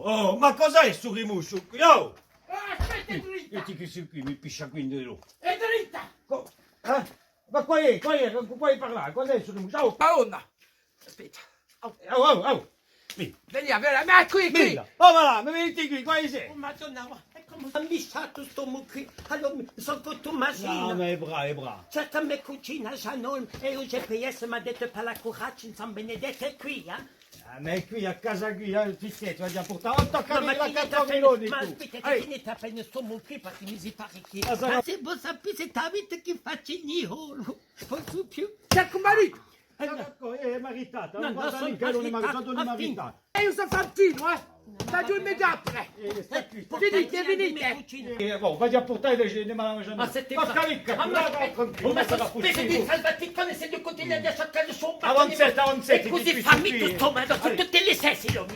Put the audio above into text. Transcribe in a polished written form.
Oh, ma cos'è sto rimuscio qui? Oh! Aspetta, è dritta! Vedi che sei qui, mi piscia quindi tu. È dritta! Ma qua puoi parlare? Cos'è sto rimuscio? Oh, Paonna! Aspetta. oh! Vieni, Veniamo, ma qui, qui! vieni. Oh, ma là, mi metti qui, qua sei. Oh Madonna, è come ha missato sto qui. Allora, sono tutto masino. No, ma è bravo. Certo, me cucina Janol e il GPS mi ha detto per la curaccia in San Benedetto è qui, Ma è qui a casa qui, il fischietto, vai a portare 8 No, camere a finita 4 minuti. ma tu. aspetta, Ehi, finita appena sto qui perché mi si pare che... Ah, sarà- Ma se voi sapete che faccio il posso più? Cerco marito! è maritata, No, non no, guarda sono mica, non è maritata, maritato, non è ma maritata. E io sono Fantino, Da giù immediato! Sta qui, sta Venite, Mi venite! cucina. Oh, vai a portare le scene, ma Ma se ti Porca ricca, ma spese di salvaticcone se gli continui a cercare il suo Avanzetta, e così fammi tutto, ma tutte le sessioni.